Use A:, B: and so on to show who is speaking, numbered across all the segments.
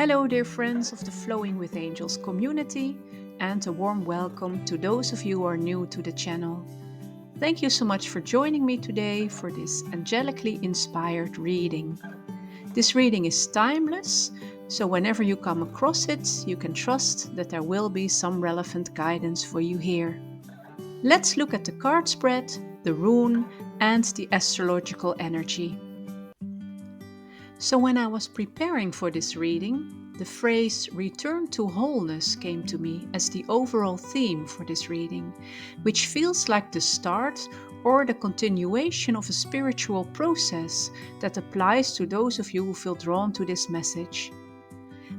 A: Hello, dear friends of the Flowing with Angels community, and a warm welcome to those of you who are new to the channel. Thank you so much for joining me today for this angelically inspired reading. This reading is timeless, so whenever you come across it, you can trust that there will be some relevant guidance for you here. Let's look at the card spread, the rune, and the astrological energy. So when I was preparing for this reading, the phrase "return to wholeness" came to me as the overall theme for this reading, which feels like the start or the continuation of a spiritual process that applies to those of you who feel drawn to this message.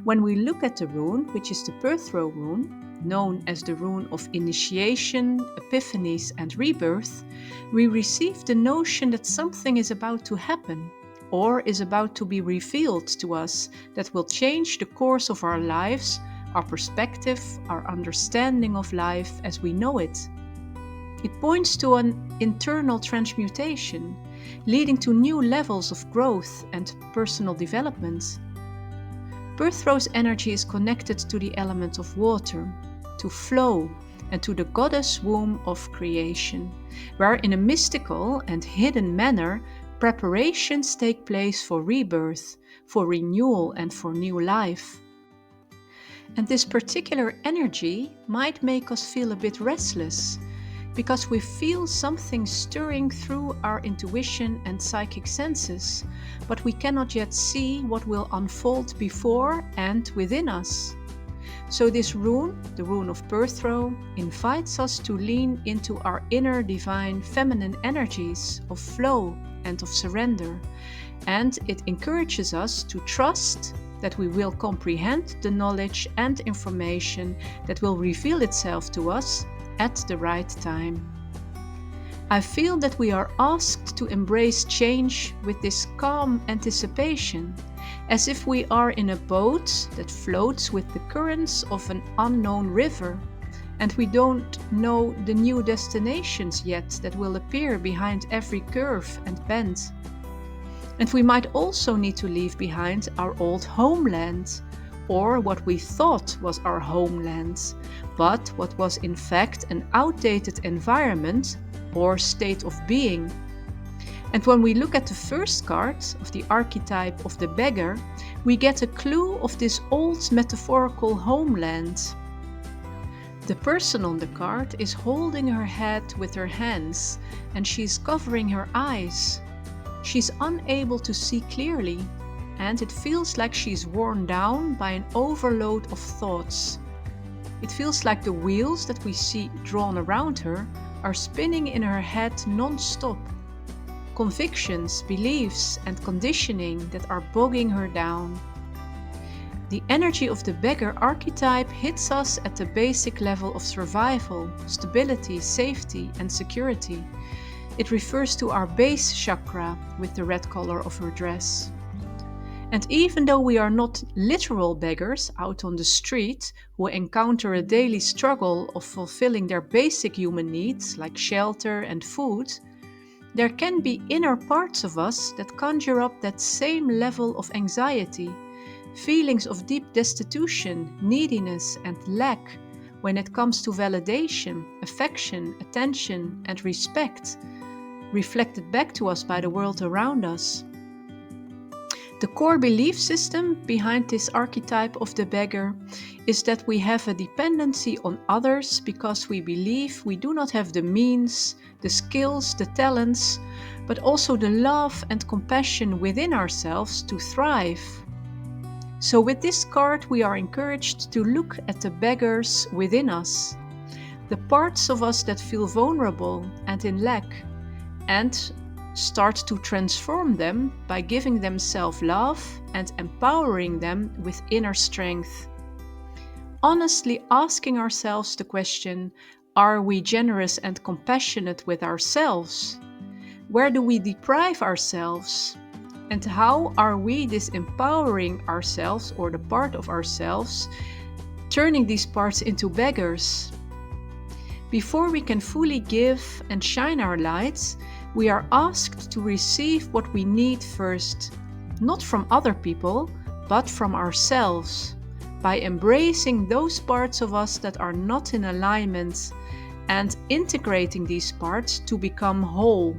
A: When we look at the rune, which is the Portrayed rune, known as the rune of initiation, epiphanies, and rebirth, we receive the notion that something is about to happen, or is about to be revealed to us, that will change the course of our lives, our perspective, our understanding of life as we know it. It points to an internal transmutation, leading to new levels of growth and personal development. Portrayed's energy is connected to the element of water, to flow, and to the goddess womb of creation, where in a mystical and hidden manner preparations take place for rebirth, for renewal, and for new life. And this particular energy might make us feel a bit restless, because we feel something stirring through our intuition and psychic senses, but we cannot yet see what will unfold before and within us. So this rune, the rune of Portrayed, invites us to lean into our inner divine feminine energies of flow and of surrender, and it encourages us to trust that we will comprehend the knowledge and information that will reveal itself to us at the right time. I feel that we are asked to embrace change with this calm anticipation, as if we are in a boat that floats with the currents of an unknown river, and we don't know the new destinations yet that will appear behind every curve and bend. And we might also need to leave behind our old homeland, or what we thought was our homeland, but what was in fact an outdated environment or state of being. And when we look at the first card of the archetype of the beggar, we get a clue of this old metaphorical homeland. The person on the card is holding her head with her hands, and she's covering her eyes. She's unable to see clearly, and it feels like she's worn down by an overload of thoughts. It feels like the wheels that we see drawn around her are spinning in her head non-stop. Convictions, beliefs, and conditioning that are bogging her down. The energy of the beggar archetype hits us at the basic level of survival, stability, safety, and security. It refers to our base chakra with the red color of her dress. And even though we are not literal beggars out on the street who encounter a daily struggle of fulfilling their basic human needs like shelter and food, there can be inner parts of us that conjure up that same level of anxiety, feelings of deep destitution, neediness, and lack when it comes to validation, affection, attention, and respect, reflected back to us by the world around us. The core belief system behind this archetype of the beggar is that we have a dependency on others because we believe we do not have the means, the skills, the talents, but also the love and compassion within ourselves to thrive. So with this card, we are encouraged to look at the beggars within us, the parts of us that feel vulnerable and in lack, and start to transform them by giving them self-love and empowering them with inner strength. Honestly asking ourselves the question, are we generous and compassionate with ourselves? Where do we deprive ourselves? And how are we disempowering ourselves or the part of ourselves, turning these parts into beggars? Before we can fully give and shine our lights, we are asked to receive what we need first, not from other people, but from ourselves, by embracing those parts of us that are not in alignment and integrating these parts to become whole,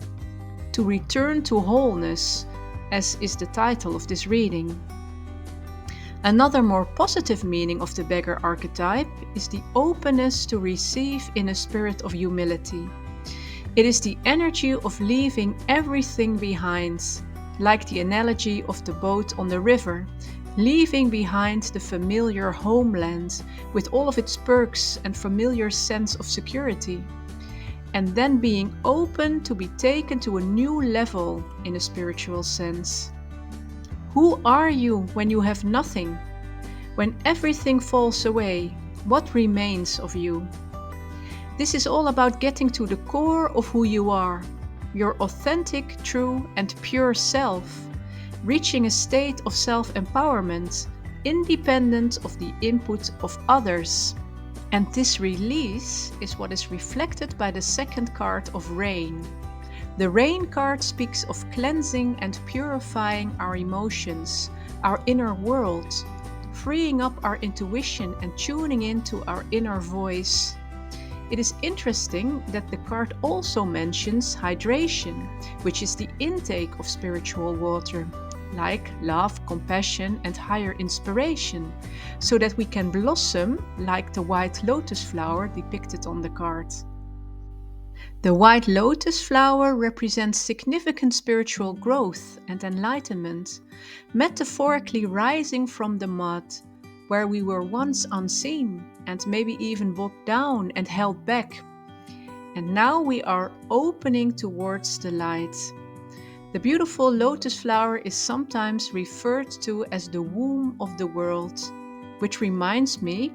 A: to return to wholeness, as is the title of this reading. Another more positive meaning of the beggar archetype is the openness to receive in a spirit of humility. It is the energy of leaving everything behind, like the analogy of the boat on the river, leaving behind the familiar homeland with all of its perks and familiar sense of security, and then being open to be taken to a new level in a spiritual sense. Who are you when you have nothing? When everything falls away, what remains of you? This is all about getting to the core of who you are, your authentic, true, and pure self, reaching a state of self-empowerment, independent of the input of others. And this release is what is reflected by the second card of Rain. The Rain card speaks of cleansing and purifying our emotions, our inner world, freeing up our intuition and tuning into our inner voice. It is interesting that the card also mentions hydration, which is the intake of spiritual water, like love, compassion, and higher inspiration, so that we can blossom like the white lotus flower depicted on the card. The white lotus flower represents significant spiritual growth and enlightenment, metaphorically rising from the mud, where we were once unseen and maybe even bogged down and held back. And now we are opening towards the light. The beautiful lotus flower is sometimes referred to as the womb of the world, which reminds me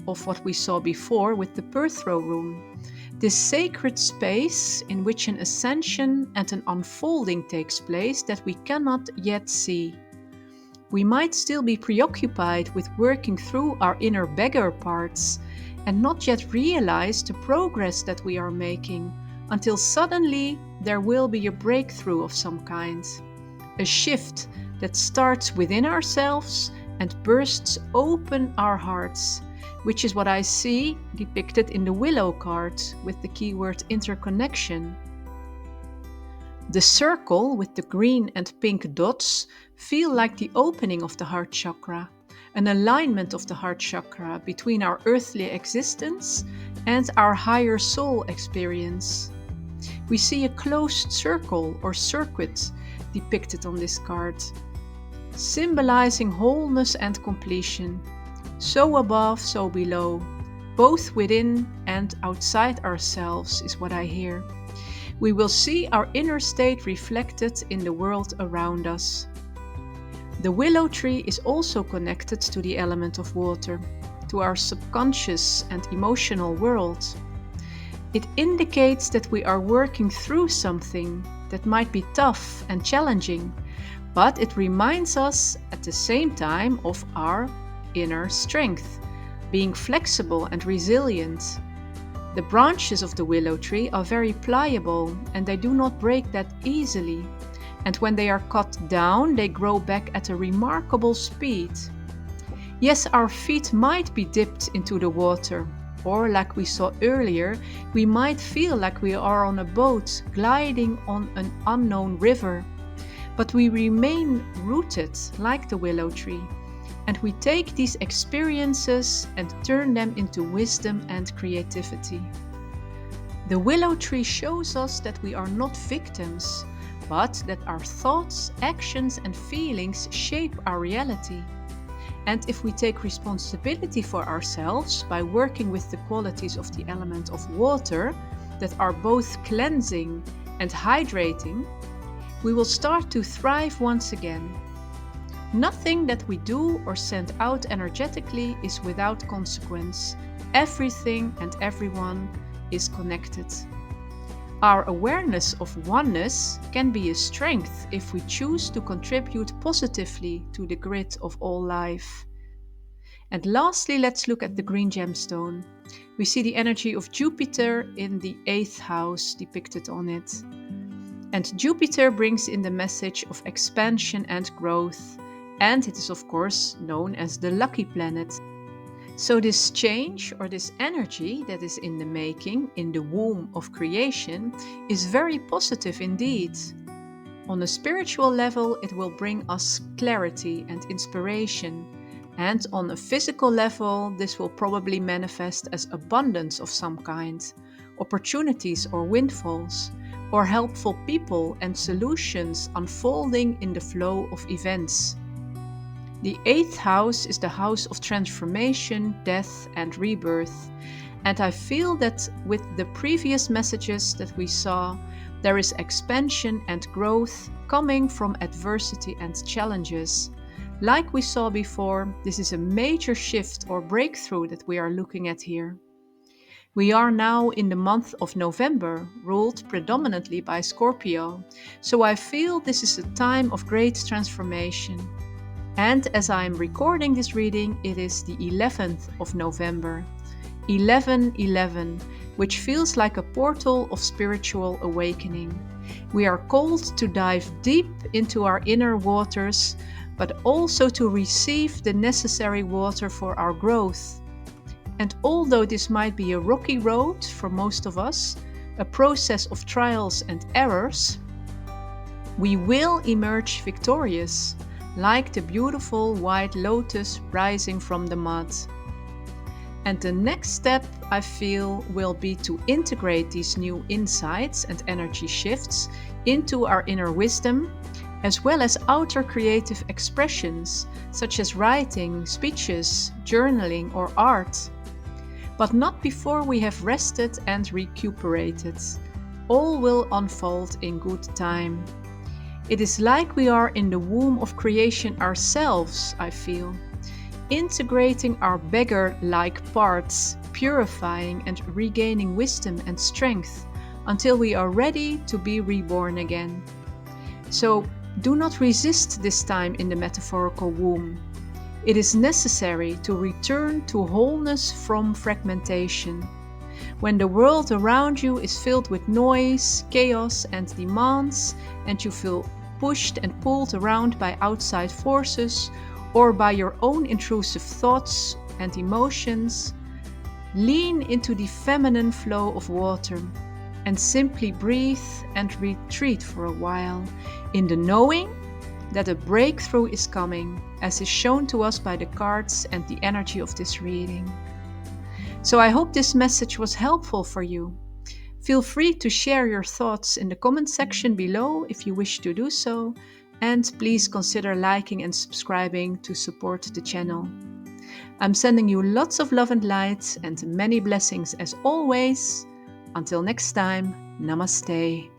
A: of what we saw before with the birth room. This sacred space in which an ascension and an unfolding takes place that we cannot yet see. We might still be preoccupied with working through our inner beggar parts and not yet realize the progress that we are making, until suddenly there will be a breakthrough of some kind, a shift that starts within ourselves and bursts open our hearts, which is what I see depicted in the Willow card with the keyword interconnection. The circle with the green and pink dots feel like the opening of the heart chakra, an alignment of the heart chakra between our earthly existence and our higher soul experience. We see a closed circle or circuit depicted on this card, symbolizing wholeness and completion, so above, so below, both within and outside ourselves is what I hear. We will see our inner state reflected in the world around us. The willow tree is also connected to the element of water, to our subconscious and emotional world. It indicates that we are working through something that might be tough and challenging, but it reminds us at the same time of our inner strength, being flexible and resilient. The branches of the willow tree are very pliable and they do not break that easily. And when they are cut down, they grow back at a remarkable speed. Yes, our feet might be dipped into the water, or like we saw earlier, we might feel like we are on a boat gliding on an unknown river. But we remain rooted like the willow tree. And we take these experiences and turn them into wisdom and creativity. The willow tree shows us that we are not victims, but that our thoughts, actions, and feelings shape our reality. And if we take responsibility for ourselves by working with the qualities of the element of water that are both cleansing and hydrating, we will start to thrive once again. Nothing that we do or send out energetically is without consequence. Everything and everyone is connected. Our awareness of oneness can be a strength if we choose to contribute positively to the grid of all life. And lastly, let's look at the green gemstone. We see the energy of Jupiter in the 8th house depicted on it. And Jupiter brings in the message of expansion and growth, and it is of course known as the lucky planet. So this change or this energy that is in the making, in the womb of creation, is very positive indeed. On a spiritual level, it will bring us clarity and inspiration. And on a physical level, this will probably manifest as abundance of some kind, opportunities or windfalls, or helpful people and solutions unfolding in the flow of events. The eighth house is the house of transformation, death, and rebirth. And I feel that with the previous messages that we saw, there is expansion and growth coming from adversity and challenges. Like we saw before, this is a major shift or breakthrough that we are looking at here. We are now in the month of November, ruled predominantly by Scorpio, so I feel this is a time of great transformation. And as I am recording this reading, it is the 11th of November, 11/11, which feels like a portal of spiritual awakening. We are called to dive deep into our inner waters, but also to receive the necessary water for our growth. And although this might be a rocky road for most of us, a process of trials and errors, we will emerge victorious, like the beautiful white lotus rising from the mud. And the next step, I feel, will be to integrate these new insights and energy shifts into our inner wisdom, as well as outer creative expressions, such as writing, speeches, journaling, or art. But not before we have rested and recuperated. All will unfold in good time. It is like we are in the womb of creation ourselves, I feel, integrating our beggar-like parts, purifying and regaining wisdom and strength until we are ready to be reborn again. So do not resist this time in the metaphorical womb. It is necessary to return to wholeness from fragmentation. When the world around you is filled with noise, chaos, and demands, and you feel pushed and pulled around by outside forces or by your own intrusive thoughts and emotions, lean into the feminine flow of water and simply breathe and retreat for a while in the knowing that a breakthrough is coming, as is shown to us by the cards and the energy of this reading. So I hope this message was helpful for you. Feel free to share your thoughts in the comment section below if you wish to do so, and please consider liking and subscribing to support the channel. I'm sending you lots of love and light and many blessings as always. Until next time, namaste.